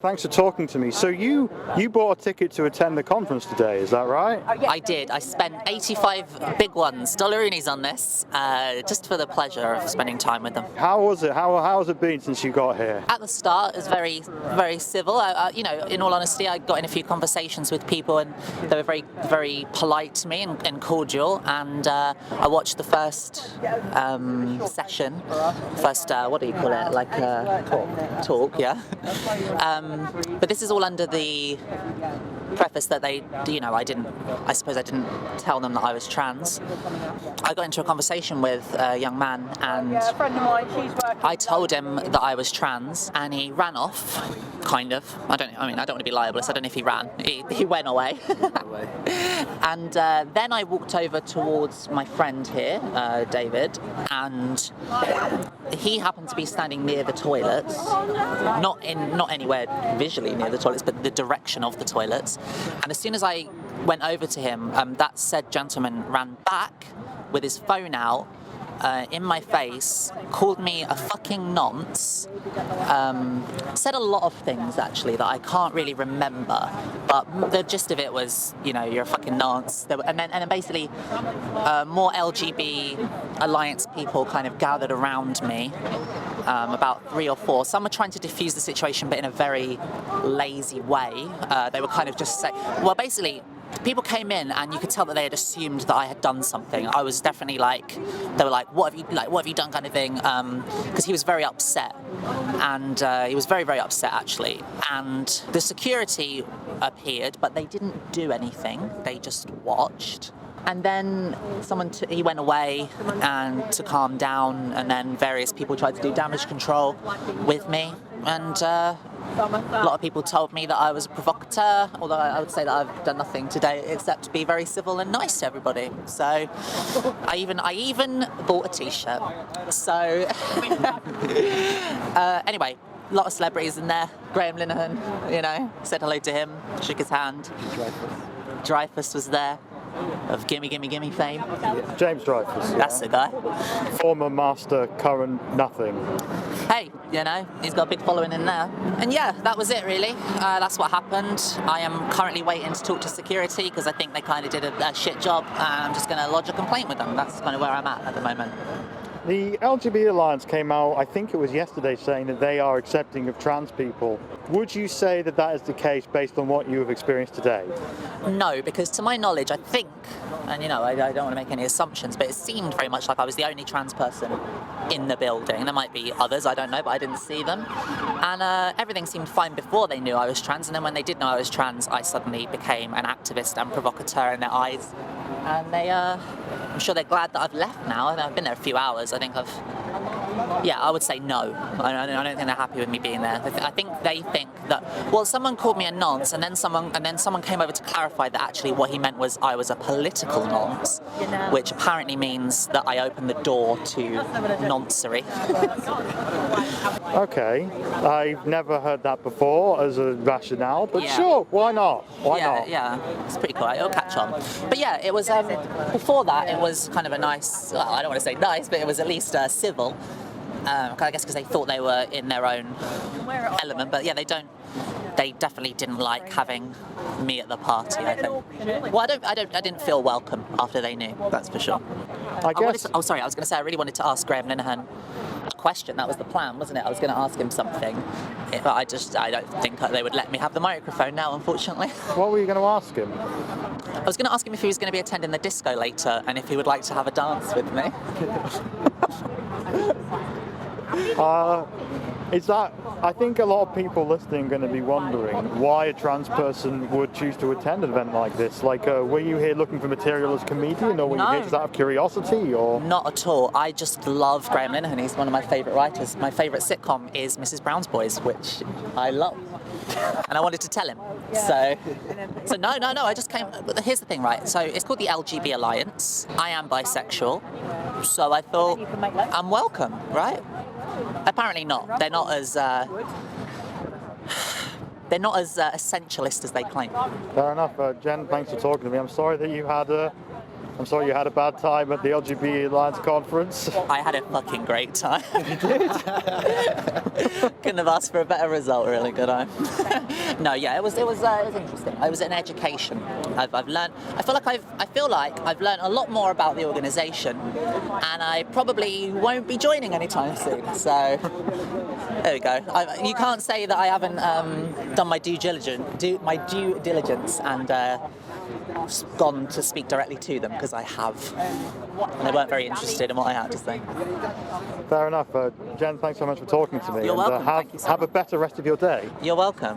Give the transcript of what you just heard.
Thanks for talking to me. So you bought a ticket to attend the conference today, is that right? I did. I spent 85 big ones, dollaroonies on this, just for the pleasure of spending time with them. How was it? How has it been since you got here? At the start, it was very, very civil. In all honesty, I got in a few conversations with people, and they were very, very polite to me and cordial. And I watched the first session, what do you call it? Like talk, yeah. But this is all under the preface that I suppose I didn't tell them that I was trans. I got into a conversation with a young man, and I told him that I was trans, and he ran off, kind of. I don't want to be libelous. I don't know if he ran. He went away. And then I walked over towards my friend here, David, and he happened to be standing near the toilets, not anywhere visually near the toilets, but the direction of the toilets. And as soon as I went over to him, that said gentleman ran back with his phone out in my face, called me a fucking nonce, said a lot of things actually that I can't really remember, but the gist of it was, you're a fucking nonce. And then basically more LGB Alliance people kind of gathered around me, about 3 or 4. Some were trying to diffuse the situation, but in a very lazy way. They were kind of just saying, well, basically, people came in and you could tell that they had assumed that I had done something. I was definitely they were like, what have you done kind of thing, because he was very upset, and he was very, very upset actually. And the security appeared, but they didn't do anything. They just watched. And then he went away and to calm down, and then various people tried to do damage control with me, and a lot of people told me that I was a provocateur, although I would say that I've done nothing today except be very civil and nice to everybody. So I even bought a t-shirt. So anyway, a lot of celebrities in there. Graham Linehan, said hello to him, shook his hand. Dreyfus was there, of Gimme Gimme Gimme fame. James Dreyfus. That's the guy. Former master, current nothing. Hey, he's got a big following in there. And yeah, that was it really. That's what happened. I am currently waiting to talk to security because I think they kind of did a shit job, and I'm just going to lodge a complaint with them. That's kind of where I'm at the moment. The LGB Alliance came out, I think it was yesterday, saying that they are accepting of trans people. Would you say that that is the case based on what you have experienced today? No, because to my knowledge, I think, and I don't want to make any assumptions, but it seemed very much like I was the only trans person in the building. There might be others, I don't know, but I didn't see them. And everything seemed fine before they knew I was trans, and then when they did know I was trans, I suddenly became an activist and provocateur in their eyes. And I'm sure they're glad that I've left now. I've been there a few hours. I would say no. I don't think they're happy with me being there. I think they think that, well, someone called me a nonce, and then someone came over to clarify that actually what he meant was I was a political nonce, which apparently means that I opened the door to noncery. Okay, I've never heard that before as a rationale, but sure, why not? Why not? Yeah, it's pretty cool. It'll catch on. But yeah, it was before that. It was kind of a nice. Well, I don't want to say nice, but it was at least civil. I guess because they thought they were in their own element. But yeah, they definitely didn't like having me at the party, I think. Well, I didn't feel welcome after they knew. That's for sure. I guess. I was going to say I really wanted to ask Graham Linehan a question. That was the plan, wasn't it? I was going to ask him something, but I don't think they would let me have the microphone now, unfortunately. What were you going to ask him? I was going to ask him if he was going to be attending the disco later, and if he would like to have a dance with me. I think a lot of people listening are going to be wondering why a trans person would choose to attend an event like this. Were you here looking for material as a comedian, or were you here just out of curiosity? Or not at all. I just love Graham Linehan. He's one of my favourite writers. My favourite sitcom is Mrs. Brown's Boys, which I love. And I wanted to tell him. So no, I just came. Here's the thing, right? So it's called the LGB Alliance. I am bisexual, so I thought I'm welcome, right? Apparently not. They're not as essentialist as they claim. Fair enough. Jen, thanks for talking to me. I'm sorry that you had I'm sorry you had a bad time at the LGB Alliance Conference. I had a fucking great time. You did? Couldn't have asked for a better result, really, could I? No, yeah, it was interesting. It was an education. I've learned. I feel like I've learned a lot more about the organisation, and I probably won't be joining anytime soon. So there we go. You can't say that I haven't done my due diligence and gone to speak directly to them, because I have, and they weren't very interested in what I had to say. Fair enough. Jen, thanks so much for talking to me. You're welcome. Have a better rest of your day. You're welcome.